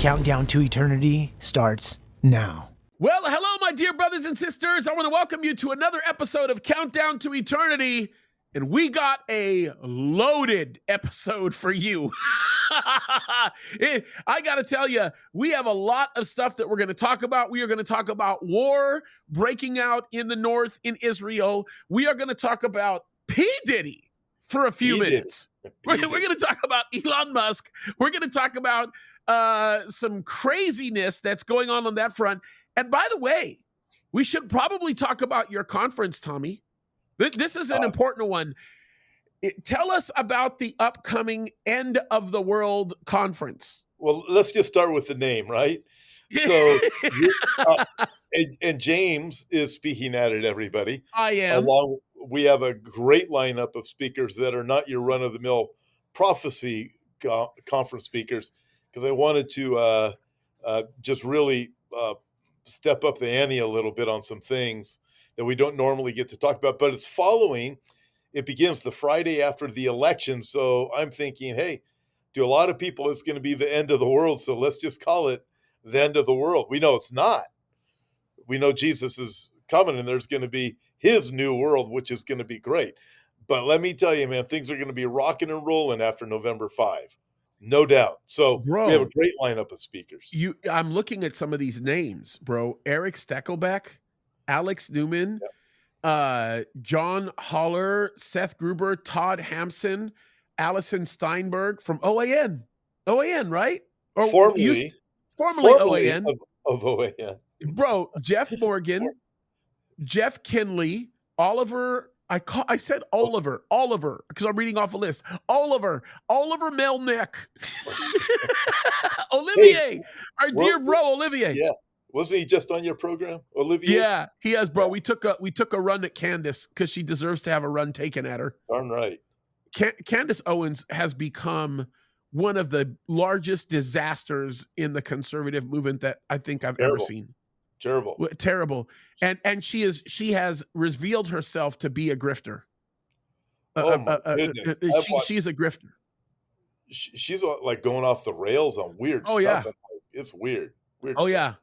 Countdown to Eternity starts now. Well, hello, my dear brothers and sisters. I want to welcome you to another episode of Countdown to Eternity. And we got a loaded episode for you. I got to tell you, we have a lot of stuff that we're going to talk about. We are going to talk about war breaking out in the north in Israel. We are going to talk about P-Diddy for a few minutes. We're going to talk about Elon Musk. We're going to talk about some craziness that's going on that front. And by the way, we should probably talk about your conference, Tommy. This is an important one. Tell us about the upcoming End of the World conference. Well, let's just start with the name, right? So, and James is speaking at it, everybody. I am. We have a great lineup of speakers that are not your run-of-the-mill prophecy conference speakers, because I wanted to just really step up the ante a little bit on some things that we don't normally get to talk about, but it begins the Friday after the election. So I'm thinking, hey, to a lot of people, it's going to be the end of the world. So let's just call it the end of the world. We know it's not. We know Jesus is coming and there's going to be his new world, which is going to be great. But let me tell you, man, things are going to be rocking and rolling after November 5. No doubt. So we have a great lineup of speakers. I'm looking at some of these names, bro. Eric Steckelbeck, Alex Newman, John Holler, Seth Gruber, Todd Hampson, Allison Steinberg from OAN. OAN, right? Or formerly OAN. Of OAN. Bro, Jeff Morgan, Jeff Kinley, Oliver. I said Oliver, because I'm reading off a list. Oliver Melnick, Olivier, our dear bro Olivier. Yeah, wasn't he just on your program, Olivier? Yeah, he has, bro. We took a run at Kaddis because she deserves to have a run taken at her. Darn right. Candace Owens has become one of the largest disasters in the conservative movement that I think I've ever seen. Terrible. And she has revealed herself to be a grifter. She's a grifter. She's like going off the rails on weird stuff. Yeah. It's weird. Stuff. Yeah.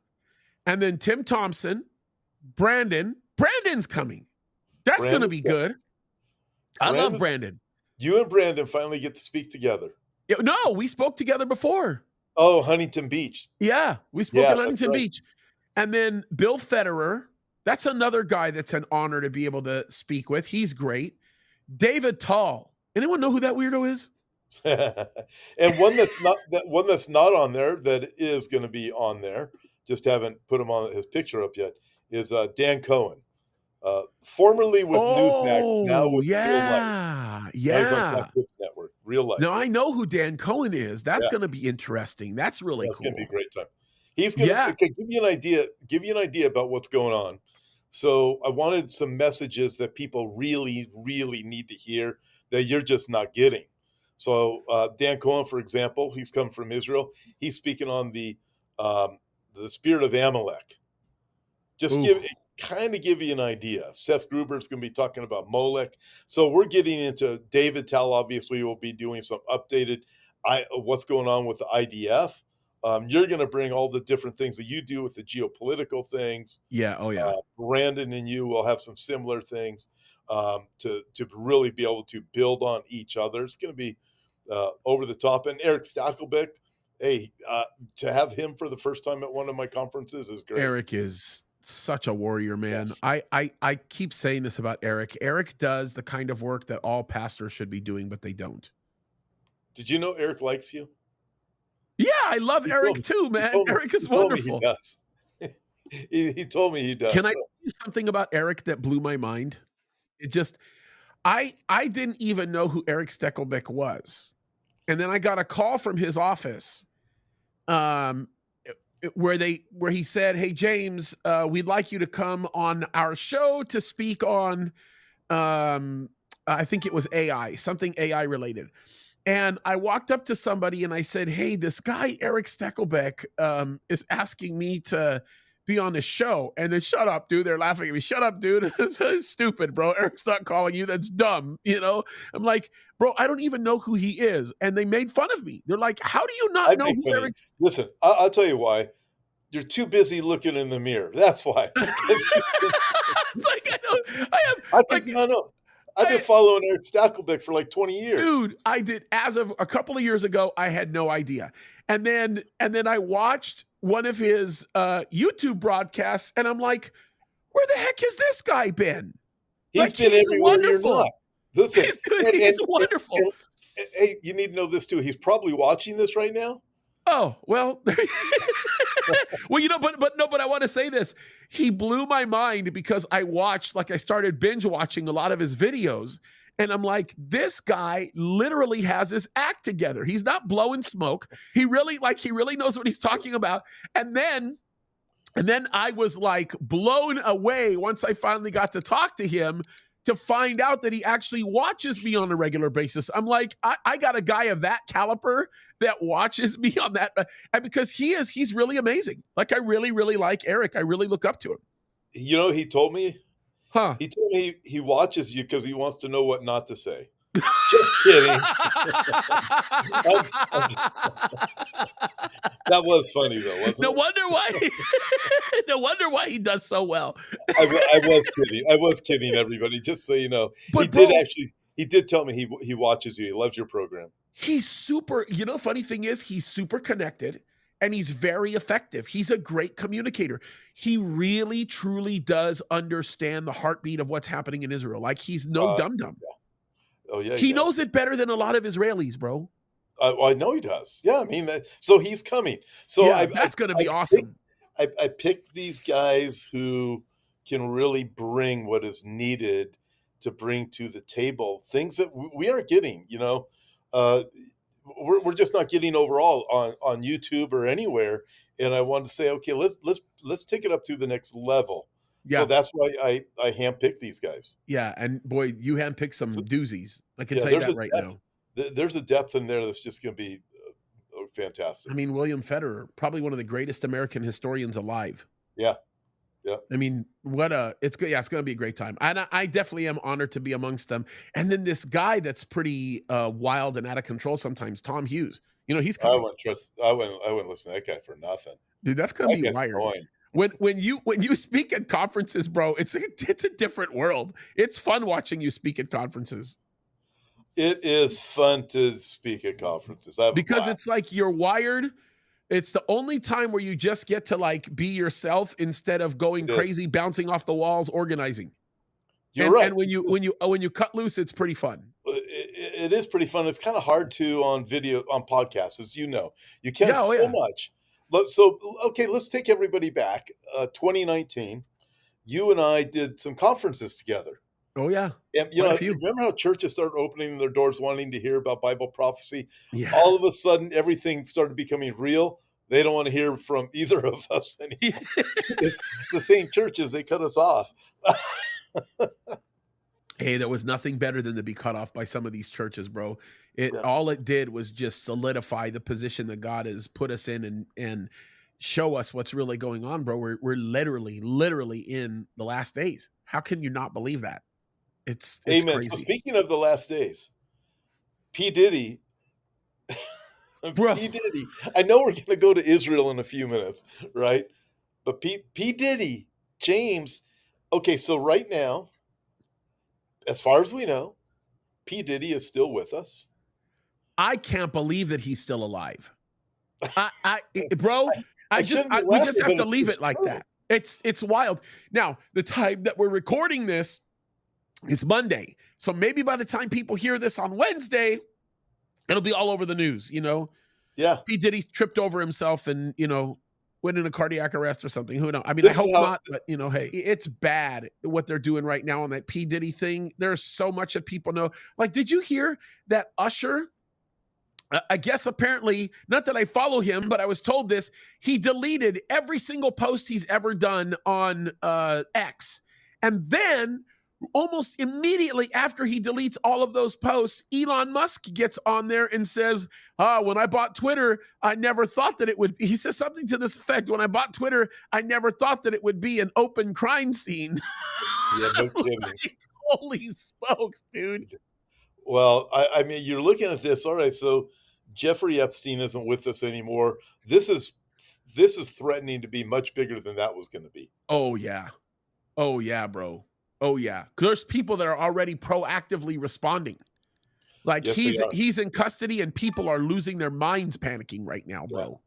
And then Tim Thompson, Brandon's coming. That's going to be good. I love Brandon. You and Brandon finally get to speak together. No, we spoke together before. Oh, Huntington Beach. Yeah, we spoke at Huntington Beach. And then Bill Federer, that's another guy that's an honor to be able to speak with. He's great. David Tall. Anyone know who that weirdo is? And one that's not on there that is going to be on there, just haven't put him on his picture up yet, is Dan Cohen. Formerly with Newsmax, now with Real Life. Yeah. He's on Fox Network, Real Life. No, I know who Dan Cohen is. That's going to be interesting. That's really cool. It's going to be a great time. He's going to give you an idea about what's going on. So I wanted some messages that people really, really need to hear that you're just not getting. So Dan Cohen, for example, he's come from Israel. He's speaking on the spirit of Amalek. Just give you an idea. Seth Gruber is going to be talking about Molech. So we're getting into David Tal. Obviously, will be doing some updated what's going on with the IDF. You're going to bring all the different things that you do with the geopolitical things. Yeah. Oh, yeah. Brandon and you will have some similar things to really be able to build on each other. It's going to be over the top. And Eric Stackelbeck, to have him for the first time at one of my conferences is great. Eric is such a warrior, man. Yes. I keep saying this about Eric. Eric does the kind of work that all pastors should be doing, but they don't. Did you know Eric likes you? Yeah, I love Eric too, man. Eric is wonderful. He does. He told me he does. Can I tell you something about Eric that blew my mind? It just, I didn't even know who Eric Steckelbeck was. And then I got a call from his office where he said, "Hey, James, we'd like you to come on our show to speak on, I think it was AI, something AI related." And I walked up to somebody and I said, "Hey, this guy, Eric Steckelbeck, is asking me to be on this show. And then shut up, dude. They're laughing at me. Shut up, dude. It's stupid, bro. Eric's not calling you. That's dumb. I'm like, bro, I don't even know who he is. And they made fun of me. They're like, how do you not know who Eric? Listen, I'll tell you why. You're too busy looking in the mirror. That's why. It's like, I know. I've been following Eric Stakelbeck for like 20 years. Dude, I did. As of a couple of years ago, I had no idea. And then I watched one of his YouTube broadcasts, and I'm like, where the heck has this guy been? He's been everywhere you're not. Listen, he's wonderful. Hey, you need to know this too. He's probably watching this right now. Oh, well, well, but I want to say this. He blew my mind because I started binge watching a lot of his videos, and I'm like, this guy literally has his act together. He's not blowing smoke. He really knows what he's talking about. And then I was like blown away once I finally got to talk to him, to find out that he actually watches me on a regular basis. I'm like, I got a guy of that caliber that watches me on that. And because he's really amazing. Like, I really, really like Eric. I really look up to him. He told me, huh? He told me he watches you because he wants to know what not to say. Just kidding. That was funny though, wasn't it? No wonder why he does so well. I was kidding, everybody. Just so you know, but he did tell me he watches you. He loves your program. He's super. Funny thing is, he's super connected and he's very effective. He's a great communicator. He really, truly does understand the heartbeat of what's happening in Israel. Like, he's no dum-dum. Yeah. Oh yeah, he knows it better than a lot of Israelis, bro. I know he does. Yeah, I mean that. So he's coming. So yeah, that's going to be awesome. I picked these guys who can really bring what is needed to bring to the table things that we aren't getting. We're just not getting overall on YouTube or anywhere. And I wanted to say, okay, let's take it up to the next level. Yeah. So that's why I handpicked these guys. Yeah, and boy, you handpicked some doozies. I can tell you that right now. There's a depth in there that's just going to be fantastic. I mean, William Federer, probably one of the greatest American historians alive. Yeah. Yeah. I mean, it's good. Yeah, it's going to be a great time. And I definitely am honored to be amongst them. And then this guy that's pretty wild and out of control sometimes, Tom Hughes. He's coming. I wouldn't listen to that guy for nothing. Dude, that's going to be wired. When you speak at conferences, bro, it's a different world. It's fun watching you speak at conferences. It is fun to speak at conferences. Because it's like you're wired. It's the only time where you just get to like be yourself instead of going crazy, bouncing off the walls, organizing. You're right. And when you cut loose, it's pretty fun. It is pretty fun. It's kind of hard to on video, on podcasts, as you know. You can't much. So, okay, let's take everybody back. 2019, you and I did some conferences together. Oh, yeah. And, remember how churches started opening their doors wanting to hear about Bible prophecy? Yeah. All of a sudden, everything started becoming real. They don't want to hear from either of us anymore. It's the same churches. They cut us off. Hey, there was nothing better than to be cut off by some of these churches, bro. All it did was just solidify the position that God has put us in and show us what's really going on, bro. We're literally in the last days. How can you not believe that? It's Amen. crazy. So speaking of the last days, P-Diddy, bro. P-Diddy. I know we're going to go to Israel in a few minutes, right? But P-Diddy, James. Okay, so right now, as far as we know, P-Diddy is still with us. I can't believe that he's still alive. Bro, we just have to leave it like that. It's wild. Now, the time that we're recording this is Monday. So maybe by the time people hear this on Wednesday, it'll be all over the news, Yeah. P-Diddy tripped over himself and, went in a cardiac arrest or something. Who knows? I mean, I hope not, but hey, it's bad what they're doing right now on that P-Diddy thing. There's so much that people know. Like, did you hear that Usher, I guess apparently, not that I follow him, but I was told this, he deleted every single post he's ever done on X and then Almost immediately after he deletes all of those posts, Elon Musk gets on there and says, when I bought Twitter, I never thought that it would be, he says something to this effect. When I bought Twitter, I never thought that it would be an open crime scene. Yeah, no kidding. Like, holy smokes, dude. Well, I mean, you're looking at this. All right, so Jeffrey Epstein isn't with us anymore. This is threatening to be much bigger than that was going to be. Oh, yeah. Oh, yeah, bro. Oh, yeah. There's people that are already proactively responding. Like Yes, he's in custody and people are losing their minds panicking right now, bro.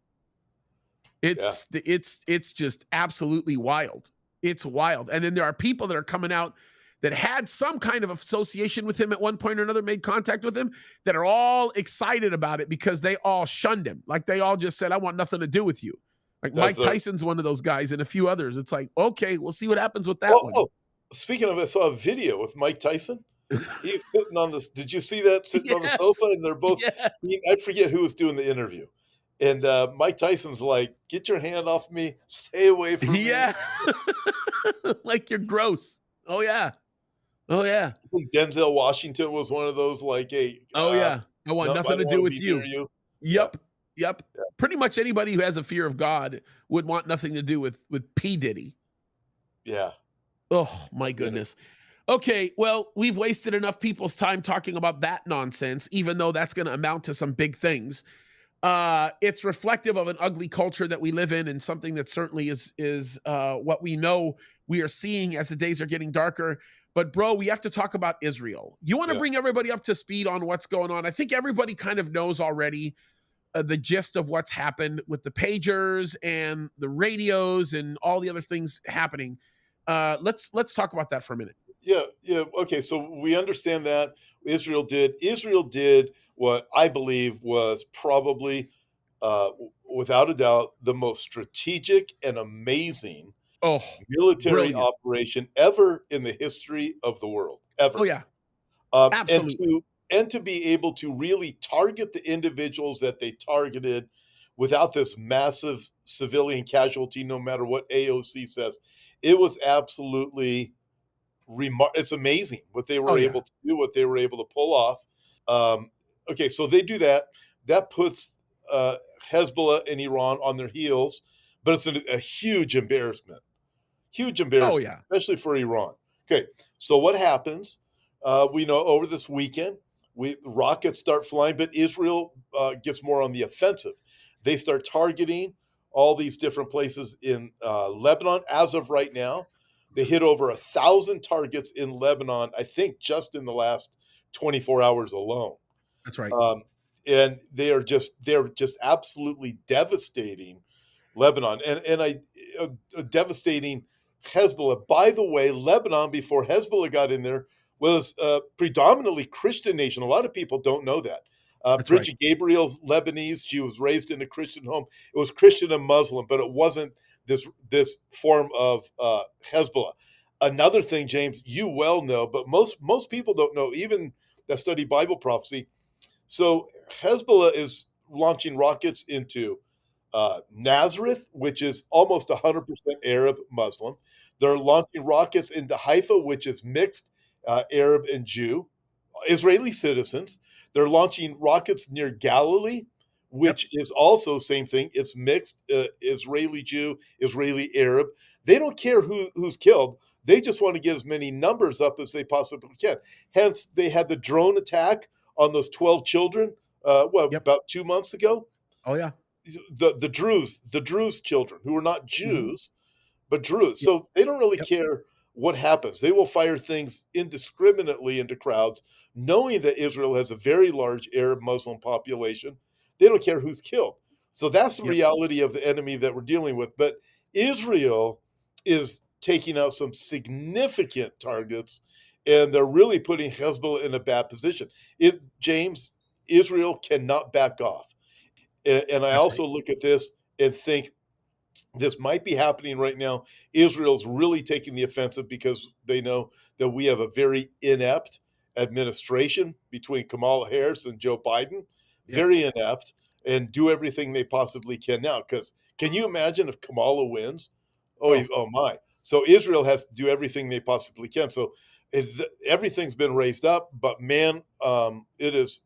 Yeah. It's just absolutely wild. It's wild. And then there are people that are coming out that had some kind of association with him at one point or another, made contact with him, that are all excited about it because they all shunned him. Like they all just said, I want nothing to do with you. Like Mike Tyson's one of those guys and a few others. It's like, okay, we'll see what happens with that one. Oh, speaking of, I saw a video with Mike Tyson. He's sitting on this. Did you see that? Sitting on the sofa, and they're both. Yeah. I forget who was doing the interview, and Mike Tyson's like, "Get your hand off me! Stay away from me!" Yeah, like you're gross. Oh yeah, oh yeah. I think Denzel Washington was one of those. Like, hey, oh yeah, I want nothing to do with you. Yep. Yeah. Yep. Yeah. Pretty much anybody who has a fear of God would want nothing to do with P-Diddy. Yeah. Oh my goodness. Okay, well, we've wasted enough people's time talking about that nonsense, even though that's going to amount to some big things. It's reflective of an ugly culture that we live in, and something that certainly is what we know we are seeing as the days are getting darker. But bro, we have to talk about Israel. You want to bring everybody up to speed on what's going on? I think everybody kind of knows already the gist of what's happened with the pagers and the radios and all the other things happening. Let's talk about that for a minute. Yeah. Okay, so we understand that Israel did what I believe was probably, without a doubt, the most strategic and amazing military operation ever in the history of the world. Ever. Oh yeah, absolutely. And to be able to really target the individuals that they targeted without this massive civilian casualty, no matter what AOC says, it was absolutely it's amazing what they were able to do, what they were able to pull off. Okay, so they do that. That puts Hezbollah and Iran on their heels, but it's a huge embarrassment. Huge embarrassment, especially for Iran. Okay, so what happens? We know over this weekend, rockets start flying, but Israel gets more on the offensive. They start targeting all these different places in Lebanon. As of right now, they hit over 1,000 targets in Lebanon, I think, just in the last 24 hours alone. That's right. And they're just absolutely devastating Lebanon and devastating Hezbollah. By the way, Lebanon, before Hezbollah got in there, was a predominantly Christian nation. A lot of people don't know that. Bridget Gabriel's Lebanese. She was raised in a Christian home. It was Christian and Muslim, but it wasn't this form of Hezbollah. Another thing, James, you well know, but most people don't know, even that study Bible prophecy. So Hezbollah is launching rockets into Nazareth, which is almost 100% Arab Muslim. They're launching rockets into Haifa, which is mixed Arab and Jew, Israeli citizens. They're launching rockets near Galilee, which is also same thing. It's mixed Israeli Jew, Israeli Arab. They don't care who's killed. They just want to get as many numbers up as they possibly can. Hence, they had the drone attack on those 12 children, about 2 months ago. Oh yeah, the Druze children who are not Jews, but Druze. So they don't really care what happens. They will fire things indiscriminately into crowds, knowing that Israel has a very large Arab Muslim population. They don't care who's killed. So that's the reality of the enemy that we're dealing with. But Israel is taking out some significant targets, and they're really putting Hezbollah in a bad position. James, Israel cannot back off. And I also look at this and think this might be happening right now. Israel's really taking the offensive because they know that we have a very inept administration between Kamala Harris and Joe Biden. Very inept, and do everything they possibly can now. Because can you imagine if Kamala wins? Oh my. So Israel has to do everything they possibly can. So Everything's been raised up, but man, it is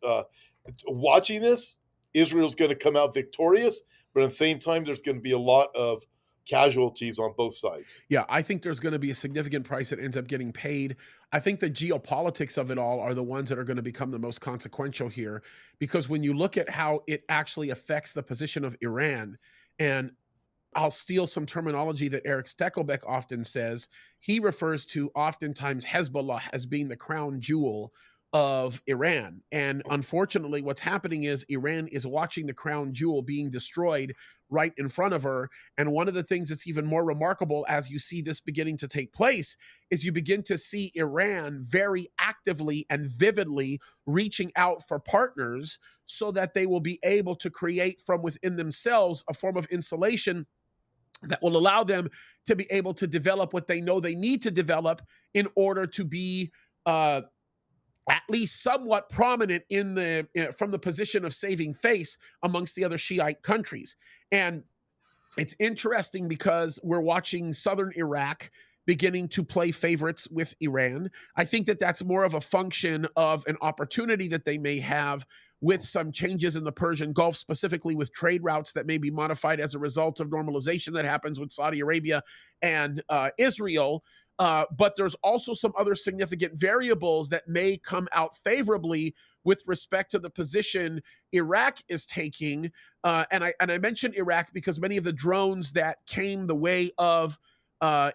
watching this. Israel's going to come out victorious, but at the same time, there's going to be a lot of casualties on both sides. Yeah, I think there's going to be a significant price that ends up getting paid. I think the geopolitics of it all are the ones that are going to become the most consequential here, because when you look at how it actually affects the position of Iran, and I'll steal some terminology that Eric Steckelbeck often says. He refers to oftentimes Hezbollah as being the crown jewel of Iran. And unfortunately, what's happening is Iran is watching the crown jewel being destroyed right in front of her. And one of the things that's even more remarkable as you see this beginning to take place is you begin to see Iran very actively and vividly reaching out for partners so that they will be able to create from within themselves a form of insulation that will allow them to be able to develop what they know they need to develop in order to be at least somewhat prominent from the position of saving face amongst the other Shiite countries. And it's interesting because we're watching southern Iraq beginning to play favorites with Iran. I think that that's more of a function of an opportunity that they may have with some changes in the Persian Gulf, specifically with trade routes that may be modified as a result of normalization that happens with Saudi Arabia and Israel. But there's also some other significant variables that may come out favorably with respect to the position Iraq is taking. And I mentioned Iraq because many of the drones that came the way of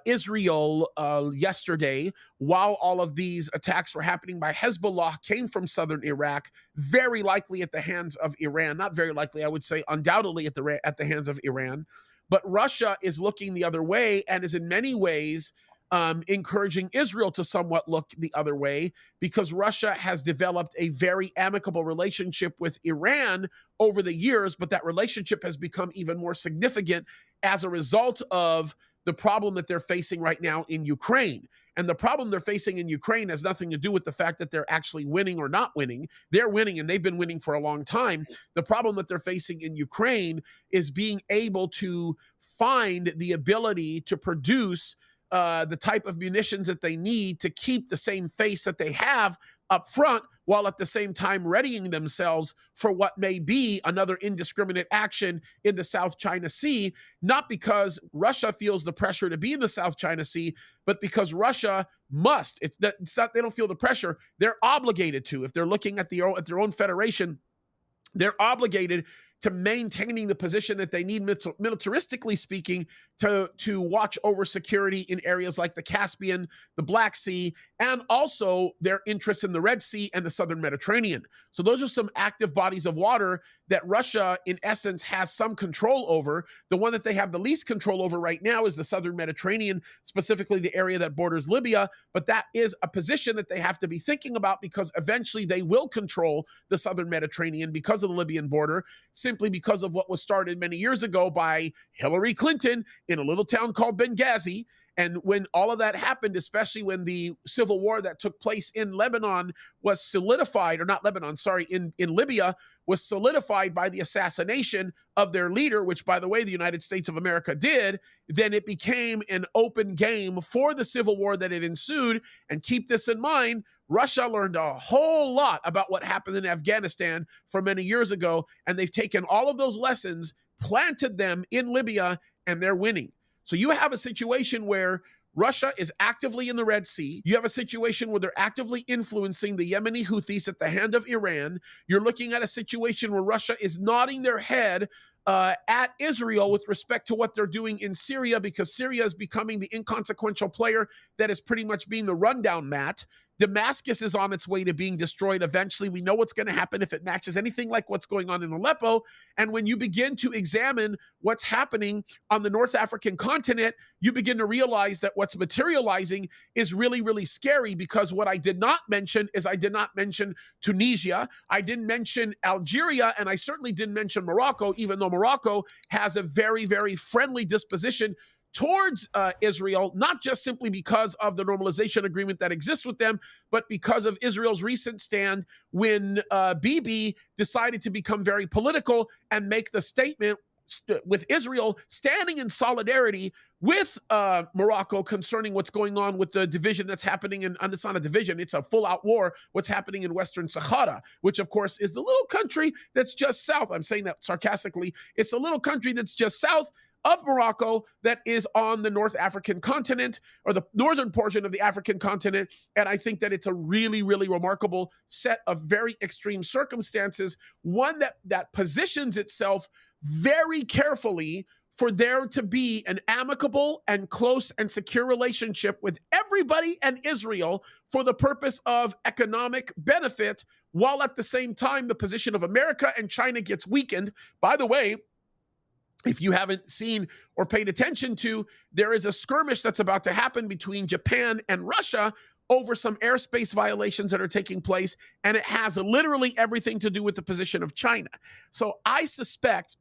Israel yesterday, while all of these attacks were happening by Hezbollah, came from southern Iraq, very likely at the hands of Iran. Not very likely, I would say undoubtedly at the hands of Iran. But Russia is looking the other way and is in many ways encouraging Israel to somewhat look the other way, because Russia has developed a very amicable relationship with Iran over the years, but that relationship has become even more significant as a result of the problem that they're facing right now in Ukraine. And the problem they're facing in Ukraine has nothing to do with the fact that they're actually winning or not winning. They're winning, and they've been winning for a long time. The problem that they're facing in Ukraine is being able to find the ability to produce the type of munitions that they need to keep the same face that they have up front, while at the same time readying themselves for what may be another indiscriminate action in the South China Sea, not because Russia feels the pressure to be in the South China Sea, but because Russia must. It's not, they don't feel the pressure. They're obligated to. If they're looking at their own federation, they're obligated to maintaining the position that they need militaristically speaking to watch over security in areas like the Caspian, the Black Sea, and also their interests in the Red Sea and the Southern Mediterranean. So those are some active bodies of water that Russia, in essence, has some control over. The one that they have the least control over right now is the Southern Mediterranean, specifically the area that borders Libya. But that is a position that they have to be thinking about, because eventually they will control the Southern Mediterranean because of the Libyan border, simply because of what was started many years ago by Hillary Clinton in a little town called Benghazi. And when all of that happened, especially when the civil war that took place in Lebanon was solidified, or not Lebanon, sorry, in Libya, was solidified by the assassination of their leader, which, by the way, the United States of America did, then it became an open game for the civil war that had ensued. And keep this in mind, Russia learned a whole lot about what happened in Afghanistan from many years ago, and they've taken all of those lessons, planted them in Libya, and they're winning. So you have a situation where Russia is actively in the Red Sea. You have a situation where they're actively influencing the Yemeni Houthis at the hand of Iran. You're looking at a situation where Russia is nodding their head at Israel with respect to what they're doing in Syria, because Syria is becoming the inconsequential player that is pretty much being the rundown mat. Damascus is on its way to being destroyed eventually. We know what's going to happen if it matches anything like what's going on in Aleppo. And when you begin to examine what's happening on the North African continent, you begin to realize that what's materializing is really, really scary, because what I did not mention is I did not mention Tunisia. I didn't mention Algeria, and I certainly didn't mention Morocco, even though Morocco has a very, very friendly disposition towards Israel, not just simply because of the normalization agreement that exists with them, but because of Israel's recent stand when Bibi decided to become very political and make the statement with Israel standing in solidarity with Morocco concerning what's going on with the division that's happening in, and it's not a division, it's a full-out war, what's happening in Western Sahara, which of course is the little country that's just south. I'm saying that sarcastically. It's a little country that's just south of Morocco that is on the North African continent, or the northern portion of the African continent. And I think that it's a really, really remarkable set of very extreme circumstances, one that positions itself very carefully for there to be an amicable and close and secure relationship with everybody and Israel for the purpose of economic benefit, while at the same time the position of America and China gets weakened. By the way, if you haven't seen or paid attention to, there is a skirmish that's about to happen between Japan and Russia over some airspace violations that are taking place, and it has literally everything to do with the position of China. So I suspect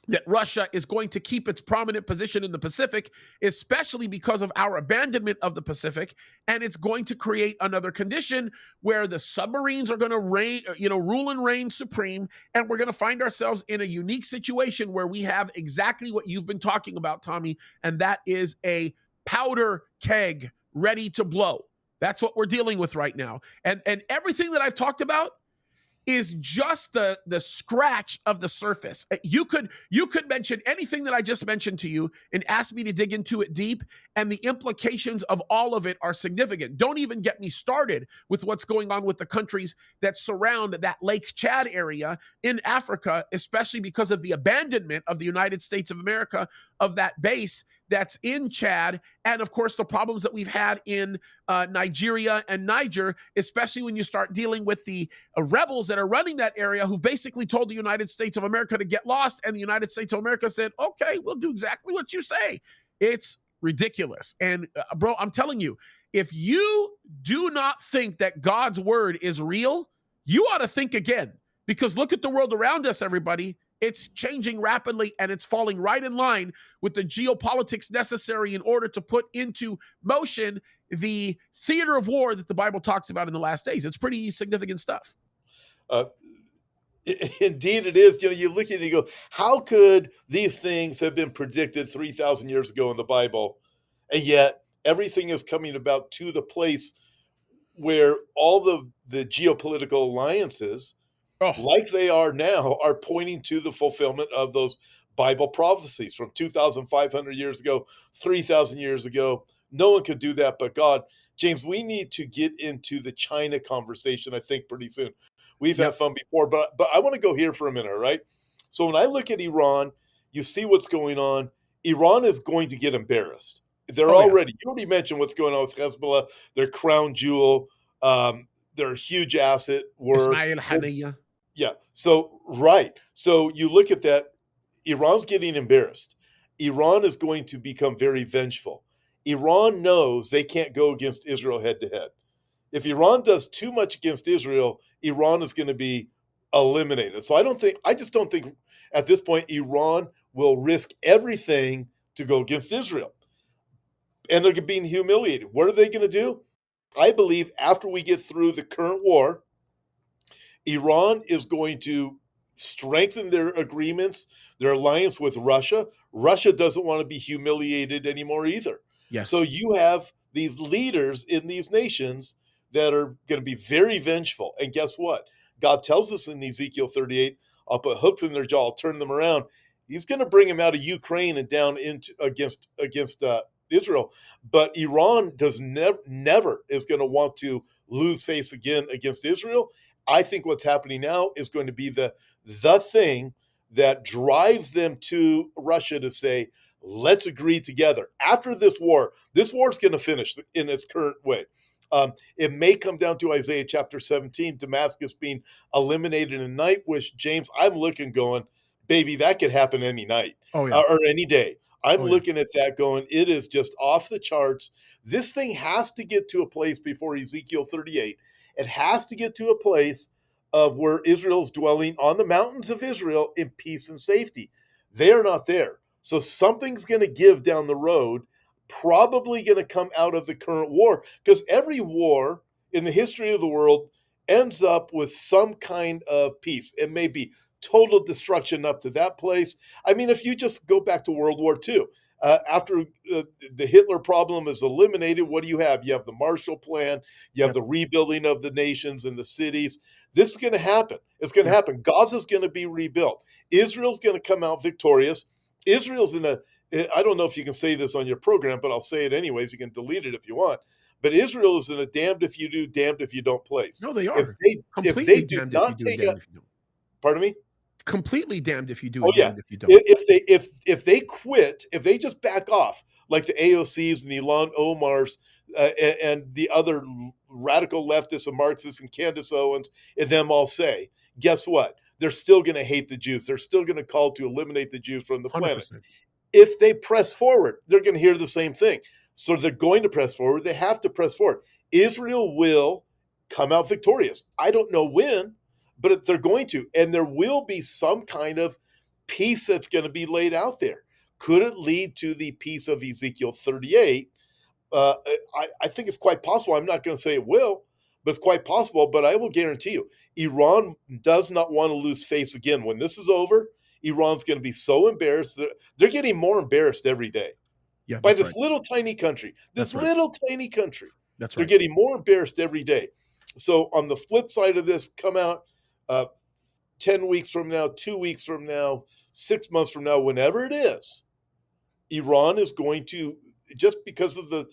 that Russia is going to keep its prominent position in the Pacific, especially because of our abandonment of the Pacific, and it's going to create another condition where the submarines are going to rule and reign supreme, and we're going to find ourselves in a unique situation where we have exactly what you've been talking about, Tommy, and that is a powder keg ready to blow. That's what we're dealing with right now, and everything that I've talked about is just the scratch of the surface. You could mention anything that I just mentioned to you and ask me to dig into it deep, and the implications of all of it are significant. Don't even get me started with what's going on with the countries that surround that Lake Chad area in Africa, especially because of the abandonment of the United States of America of that base that's in Chad, and of course the problems that we've had in Nigeria and Niger, especially when you start dealing with the rebels that are running that area, who've basically told the United States of America to get lost, and the United States of America said, okay, we'll do exactly what you say. It's ridiculous. And bro, I'm telling you, if you do not think that God's word is real, you ought to think again, because look at the world around us, everybody. It's changing rapidly, and it's falling right in line with the geopolitics necessary in order to put into motion the theater of war that the Bible talks about in the last days. It's pretty significant stuff. Indeed it is. You look at it and you go, how could these things have been predicted 3,000 years ago in the Bible? And yet everything is coming about to the place where all the geopolitical alliances, like they are now, are pointing to the fulfillment of those Bible prophecies from 2,500 years ago, 3,000 years ago. No one could do that but God. James, we need to get into the China conversation, I think, pretty soon. We've had fun before, but I want to go here for a minute, all right? So when I look at Iran, you see what's going on. Iran is going to get embarrassed. You already mentioned what's going on with Hezbollah, their crown jewel, their huge asset. Ismail Haniyeh. Yeah. So you look at that. Iran's getting embarrassed. Iran is going to become very vengeful. Iran knows they can't go against Israel head to head. If Iran does too much against Israel, Iran is going to be eliminated. So I just don't think at this point Iran will risk everything to go against Israel. And they're being humiliated. What are they going to do? I believe after we get through the current war, Iran is going to strengthen their agreements, their alliance with Russia. Russia doesn't want to be humiliated anymore either. Yes. So you have these leaders in these nations that are going to be very vengeful. And guess what? God tells us in Ezekiel 38, I'll put hooks in their jaw, I'll turn them around. He's going to bring them out of Ukraine and down into against Israel. But Iran never is going to want to lose face again against Israel. I think what's happening now is going to be the thing that drives them to Russia to say, let's agree together. After this war is going to finish in its current way. It may come down to Isaiah chapter 17, Damascus being eliminated in a night, which, James, I'm looking going, baby, that could happen any night or any day. I'm looking at that going, it is just off the charts. This thing has to get to a place before Ezekiel 38. It has to get to a place of where Israel's dwelling on the mountains of Israel in peace and safety. They are not there. So something's going to give down the road, probably going to come out of the current war, because every war in the history of the world ends up with some kind of peace. It may be total destruction up to that place. I mean, if you just go back to World War II, after the Hitler problem is eliminated, what do you have? You have the Marshall Plan, you have Yep. the rebuilding of the nations and the cities. This is going to happen. It's going to happen. Gaza's going to be rebuilt. Israel's going to come out victorious. Israel's I don't know if you can say this on your program, but I'll say it anyways. You can delete it if you want. But Israel is in a damned if you do, damned if you don't place. No, they If are. they Completely do damned if you not do, take damned up, if you don't. pardon me? Completely damned if you do Oh and yeah. damned if you don't. If they quit, if they just back off, like the AOCs and the Ilhan Omars and the other radical leftists and Marxists and Candace Owens and them all say, guess what? They're still going to hate the Jews. They're still going to call to eliminate the Jews from the planet. 100%. If they press forward, they're going to hear the same thing. So they're going to press forward. They have to press forward. Israel will come out victorious. I don't know when, but they're going to. And there will be some kind of peace that's going to be laid out there. Could it lead to the peace of Ezekiel 38? I think it's quite possible. I'm not going to say it will, but it's quite possible. But I will guarantee you, Iran does not want to lose face again. When this is over, Iran's going to be so embarrassed. They're getting more embarrassed every day Yeah, by that's this right. little tiny country. That's right. Little tiny country. That's They're right. getting more embarrassed every day. So on the flip side of this, come out 10 weeks from now, 2 weeks from now, 6 months from now, whenever it is, Iran is going to, just because of the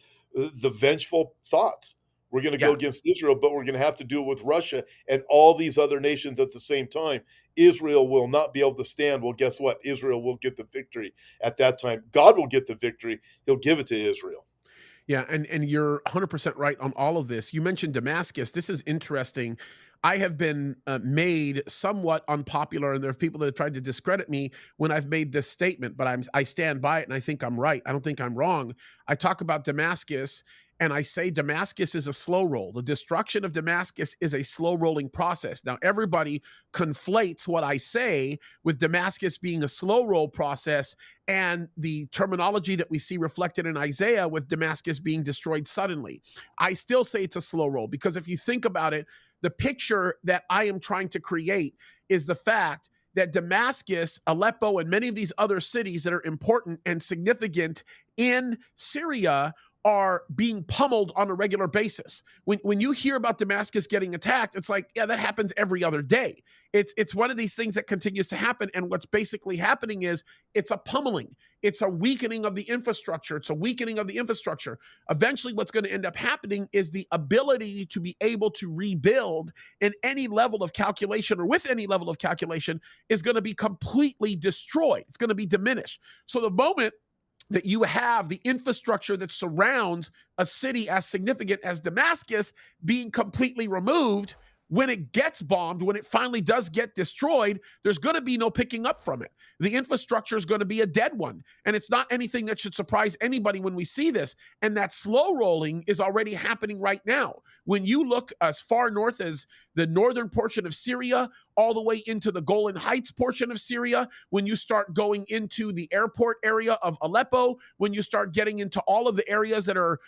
vengeful thoughts, we're going to go against Israel, but we're going to have to do it with Russia and all these other nations at the same time. Israel will not be able to stand. Well, guess what? Israel will get the victory at that time. God will get the victory. He'll give it to Israel. Yeah, and you're 100% right on all of this. You mentioned Damascus. This is interesting. I have been made somewhat unpopular, and there are people that have tried to discredit me when I've made this statement, but I stand by it, and I think I'm right. I don't think I'm wrong. I talk about Damascus, and I say Damascus is a slow roll. The destruction of Damascus is a slow rolling process. Now, everybody conflates what I say with Damascus being a slow roll process and the terminology that we see reflected in Isaiah with Damascus being destroyed suddenly. I still say it's a slow roll because if you think about it, the picture that I am trying to create is the fact that Damascus, Aleppo, and many of these other cities that are important and significant in Syria are being pummeled on a regular basis. When you hear about Damascus getting attacked, it's like, yeah, that happens every other day. It's one of these things that continues to happen. And what's basically happening is it's a pummeling. It's a weakening of the infrastructure. It's a weakening of the infrastructure. Eventually, what's going to end up happening is the ability to be able to rebuild in any level of calculation or with any level of calculation is going to be completely destroyed. It's going to be diminished. So the moment that you have the infrastructure that surrounds a city as significant as Damascus being completely removed, when it gets bombed, when it finally does get destroyed, there's going to be no picking up from it. The infrastructure is going to be a dead one. And it's not anything that should surprise anybody when we see this. And that slow rolling is already happening right now. When you look as far north as the northern portion of Syria, all the way into the Golan Heights portion of Syria, when you start going into the airport area of Aleppo, when you start getting into all of the areas that are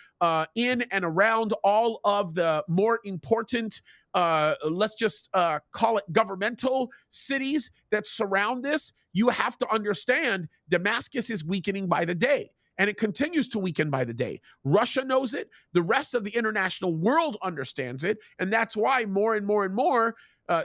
in and around all of the more important let's just call it governmental cities that surround this, you have to understand Damascus is weakening by the day. And it continues to weaken by the day. Russia knows it. The rest of the international world understands it. And that's why more and more and more,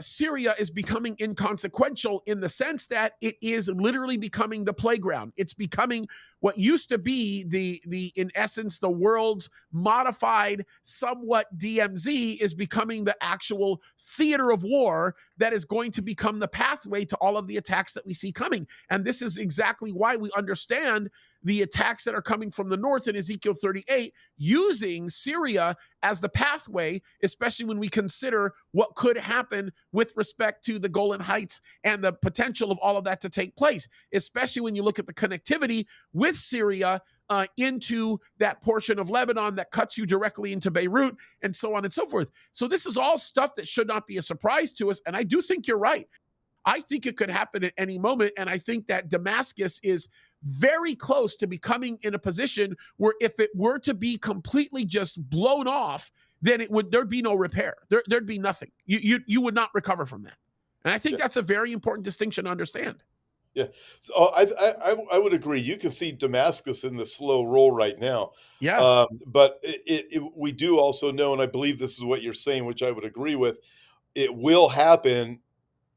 Syria is becoming inconsequential in the sense that it is literally becoming the playground. It's becoming what used to be the in essence, the world's modified, somewhat DMZ is becoming the actual theater of war that is going to become the pathway to all of the attacks that we see coming. And this is exactly why we understand the attacks that are coming from the north in Ezekiel 38, using Syria as the pathway, especially when we consider what could happen with respect to the Golan Heights and the potential of all of that to take place, especially when you look at the connectivity with Syria into that portion of Lebanon that cuts you directly into Beirut and so on and so forth. So this is all stuff that should not be a surprise to us. And I do think you're right. I think it could happen at any moment. And I think that Damascus is very close to becoming in a position where if it were to be completely just blown off, then there'd be no repair. There'd be nothing. You would not recover from that. And I think that's a very important distinction to understand. Yeah. So I would agree. You can see Damascus in the slow roll right now. Yeah. But we do also know, and I believe this is what you're saying, which I would agree with, it will happen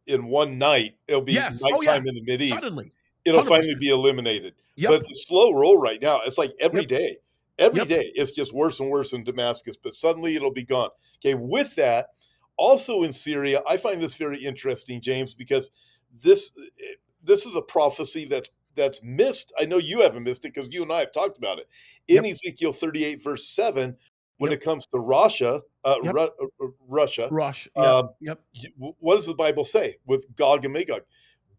in one night. It'll be Yes. Oh, yeah. nighttime in the Mideast. Suddenly. It'll 100%. finally be eliminated. Yep. But it's a slow roll right now. It's like every Yep. day. Every Yep. day, it's just worse and worse in Damascus, but suddenly it'll be gone. Okay, with that, also in Syria, I find this very interesting, James, because this this is a prophecy that's missed. I know you haven't missed it because you and I have talked about it. In Yep. Ezekiel 38, verse 7, when Yep. it comes to Russia, Yep. Russia, Rush. Yep. um, Yep. what does the Bible say with Gog and Magog?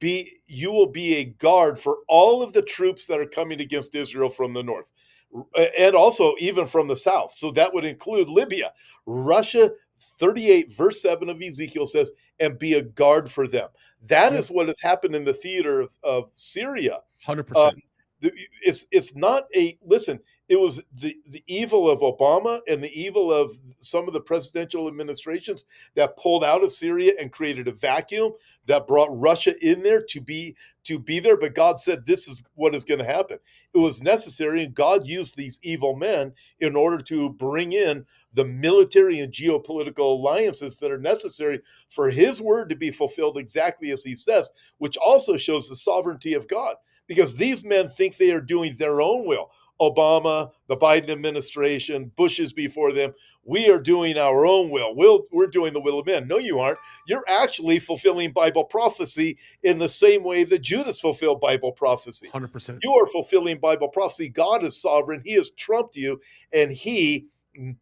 You will be a guard for all of the troops that are coming against Israel from the north, and also even from the south. So that would include Libya. Russia 38 verse 7 of Ezekiel says, and be a guard for them. That Yep. is what has happened in the theater of Syria. 100%. It's not a listen. It was the evil of Obama and the evil of some of the presidential administrations that pulled out of Syria and created a vacuum that brought Russia in there to be there. But God said this is what is going to happen. It was necessary, and God used these evil men in order to bring in the military and geopolitical alliances that are necessary for His word to be fulfilled exactly as He says, which also shows the sovereignty of God. Because these men think they are doing their own will. Obama, the Biden administration, Bush's before them, we are doing our own will. We're doing the will of men. No, you aren't. You're actually fulfilling Bible prophecy in the same way that Judas fulfilled Bible prophecy. 100%. You are fulfilling Bible prophecy. God is sovereign. He has trumped you, and He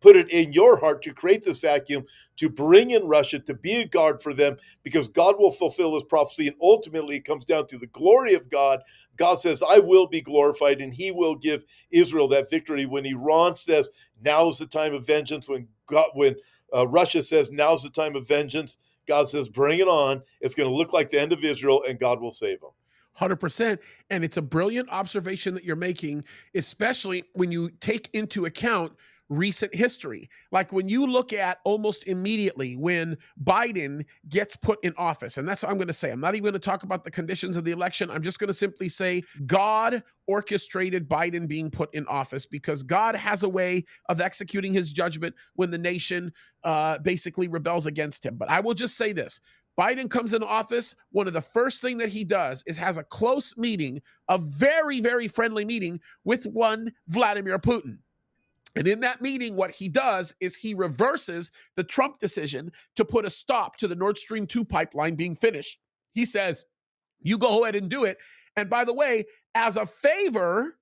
put it in your heart to create this vacuum, to bring in Russia, to be a guard for them, because God will fulfill His prophecy. And ultimately, it comes down to the glory of God. God says, I will be glorified, and He will give Israel that victory. When Iran says, now's the time of vengeance, when Russia says, now's the time of vengeance, God says, bring it on. It's going to look like the end of Israel, and God will save them. 100%. And it's a brilliant observation that you're making, especially when you take into account recent history. Like when you look at almost immediately when Biden gets put in office, and that's what I'm going to say. I'm not even going to talk about the conditions of the election. I'm just going to simply say God orchestrated Biden being put in office because God has a way of executing His judgment when the nation basically rebels against Him. But I will just say this. Biden comes in office, one of the first thing that he does is has a close meeting, a very, very friendly meeting with one Vladimir Putin. And in that meeting, what he does is he reverses the Trump decision to put a stop to the Nord Stream 2 pipeline being finished. He says, you go ahead and do it. And by the way, as a favor,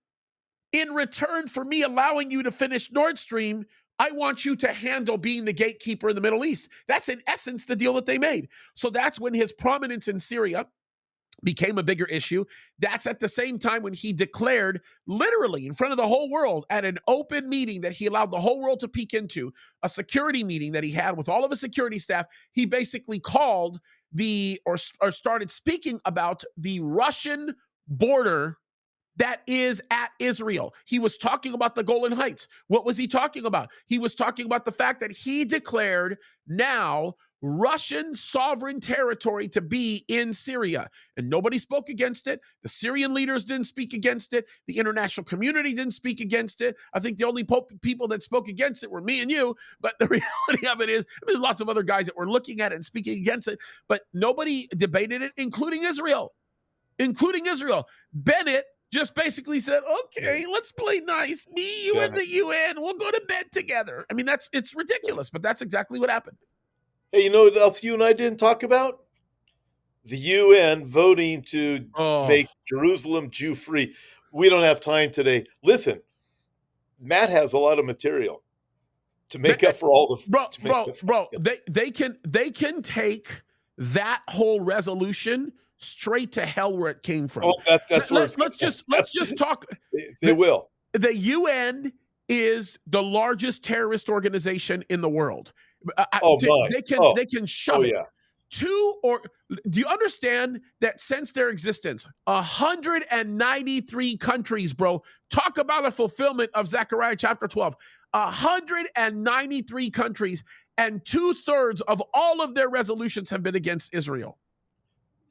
in return for me allowing you to finish Nord Stream, I want you to handle being the gatekeeper in the Middle East. That's in essence the deal that they made. So that's when his prominence in Syria became a bigger issue. That's at the same time when he declared literally in front of the whole world at an open meeting that he allowed the whole world to peek into, a security meeting that he had with all of his security staff. He basically called or started speaking about the Russian border that is at Israel. He was talking about the Golan Heights. What was he talking about? He was talking about the fact that he declared now Russian sovereign territory to be in Syria. And nobody spoke against it. The Syrian leaders didn't speak against it. The international community didn't speak against it. I think the only people that spoke against it were me and you. But the reality of it is, there's lots of other guys that were looking at it and speaking against it. But nobody debated it, including Israel. Bennett just basically said, okay, let's play nice. Me, you, and the UN, we'll go to bed together. I mean, it's ridiculous, but that's exactly what happened. Hey, you know what else you and I didn't talk about? The UN voting to make Jerusalem Jew-free. We don't have time today. Listen, Matt has a lot of material to make up for all the They can take that whole resolution straight to hell where it came from. Oh, that's where let's just talk. They will. The UN is the largest terrorist organization in the world. They can shove it. Do you understand that since their existence, 193 countries, bro, talk about a fulfillment of Zechariah chapter 12, 193 countries, and 2/3 of all of their resolutions have been against Israel.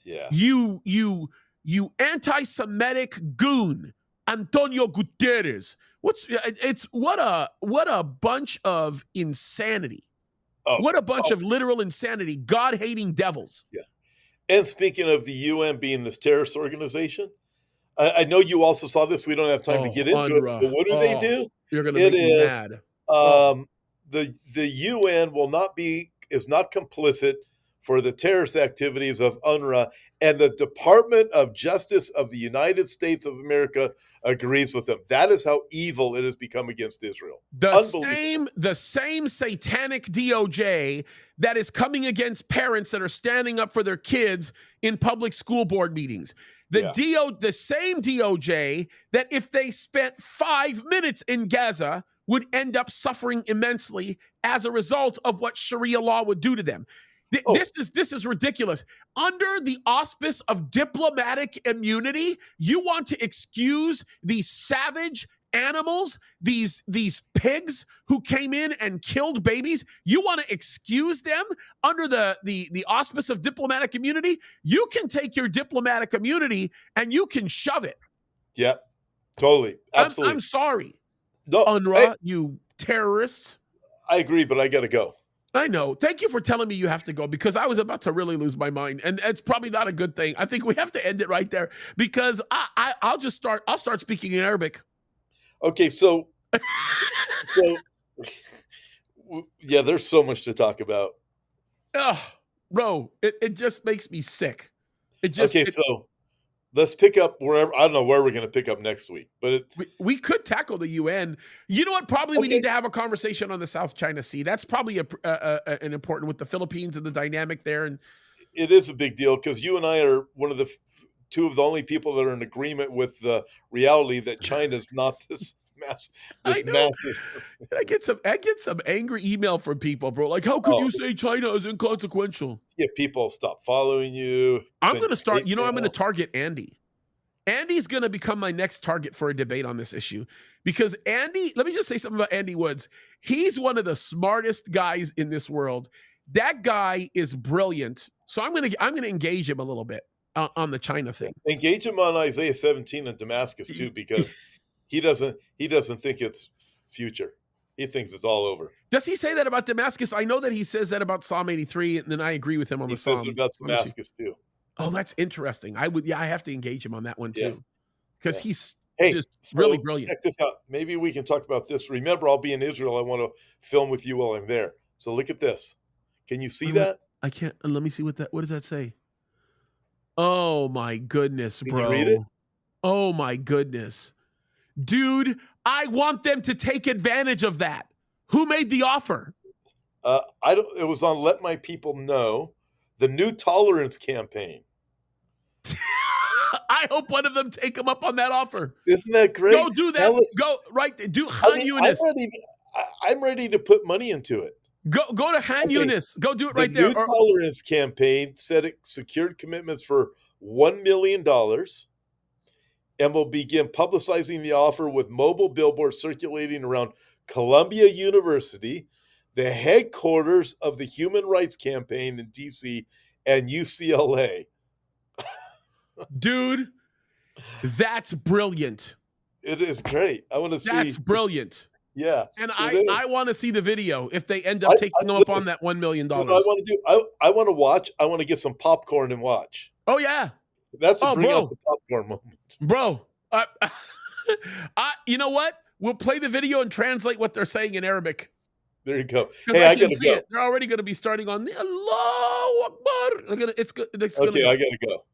Yeah. You anti-Semitic goon, Antonio Guterres. What a bunch of insanity. Oh, What a bunch of literal insanity. God-hating devils. yeah. And speaking of the UN being this terrorist organization, I know you also saw this. We don't have time to get into it, UNRWA. but what do they do? You're gonna It make me is mad. the UN is not complicit for the terrorist activities of UNRWA, and the Department of Justice of the United States of America agrees with them. That is how evil it has become against Israel. The same satanic DOJ that is coming against parents that are standing up for their kids in public school board meetings. The same DOJ that if they spent 5 minutes in Gaza would end up suffering immensely as a result of what Sharia law would do to them. This is ridiculous. Under the auspice of diplomatic immunity, you want to excuse these savage animals, these pigs who came in and killed babies. You want to excuse them under the auspice of diplomatic immunity? You can take your diplomatic immunity and you can shove it. Yep, totally, absolutely. I'm sorry, no, UNRWA, you terrorists. I agree, but I got to go. I know. Thank you for telling me you have to go, because I was about to really lose my mind, and it's probably not a good thing. I think we have to end it right there, because I'll start speaking in Arabic. Okay, so yeah, there's so much to talk about. Bro, it just makes me sick. So let's pick up wherever. I don't know where we're going to pick up next week, but we could tackle the UN. You know what? Probably we need to have a conversation on the South China Sea. That's probably an important, with the Philippines and the dynamic there. And it is a big deal, because you and I are two of the only people that are in agreement with the reality that China's not this massive. I get some angry email from people, bro. Like, how could you say China is inconsequential? Yeah, people stop following you. I'm going to start. I'm going to target Andy. Andy's going to become my next target for a debate on this issue, because Andy. Let me just say something about Andy Woods. He's one of the smartest guys in this world. That guy is brilliant. So I'm going to engage him a little bit on the China thing. Engage him on Isaiah 17 and Damascus too, because he doesn't think it's future. He thinks it's all over. Does he say that about Damascus? I know that he says that about Psalm 83, and then I agree with him on the Psalm. He says it about Damascus too. Oh, that's interesting. I have to engage him on that one too, because he's so really brilliant. Check this out. Maybe we can talk about this. Remember, I'll be in Israel. I want to film with you while I'm there. So look at this. Can you see that? I can't. Let me see what does that say? Oh my goodness, bro. Can you read it? Oh my goodness. Dude, I want them to take advantage of that. Who made the offer? It was on Let My People Know, the New Tolerance campaign. I hope one of them take him up on that offer. Isn't that great? Go do that. Go right. Do Han Yunis. I'm ready to put money into it. Go to Han Yunis. Go do it right there. The New Tolerance campaign said it secured commitments for $1 million and will begin publicizing the offer with mobile billboards circulating around Columbia University, the headquarters of the Human Rights Campaign in D.C., and UCLA. Dude, that's brilliant. It is great. I want to see. That's brilliant. Yeah. And I want to see the video if they end up taking them up on that $1 million. What I want to do, I want to watch. I want to get some popcorn and watch. Oh, yeah. That's bring out the popcorn moment. Bro, you know what? We'll play the video and translate what they're saying in Arabic. There you go. Hey, I got to go. They're already going to be starting on the Allahu Akbar. I got to go.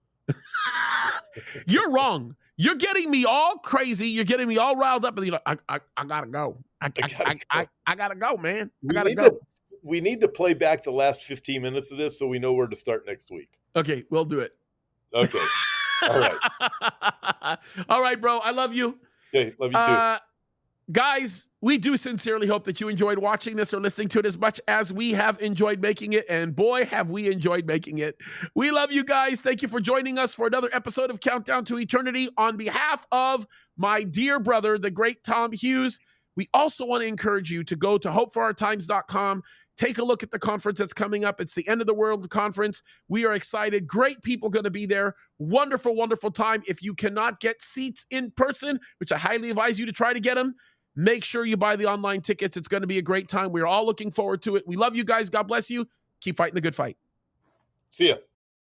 You're wrong. You're getting me all crazy. You're getting me all riled up. And you're like, I gotta go. I gotta go, man. I gotta go. We need to play back the last 15 minutes of this so we know where to start next week. Okay, we'll do it. Okay. All right. All right, bro. I love you. Okay, love you too. Guys, we do sincerely hope that you enjoyed watching this or listening to it as much as we have enjoyed making it. And boy, have we enjoyed making it. We love you guys. Thank you for joining us for another episode of Countdown to Eternity. On behalf of my dear brother, the great Tom Hughes, We also want to encourage you to go to hopeforourtimes.com. Take a look at the conference that's coming up. It's the End of the World conference. We are excited. Great people going to be there. Wonderful, wonderful time. If you cannot get seats in person, which I highly advise you to try to get them, make sure you buy the online tickets. It's going to be a great time. We're all looking forward to it. We love you guys. God bless you. Keep fighting the good fight. See ya.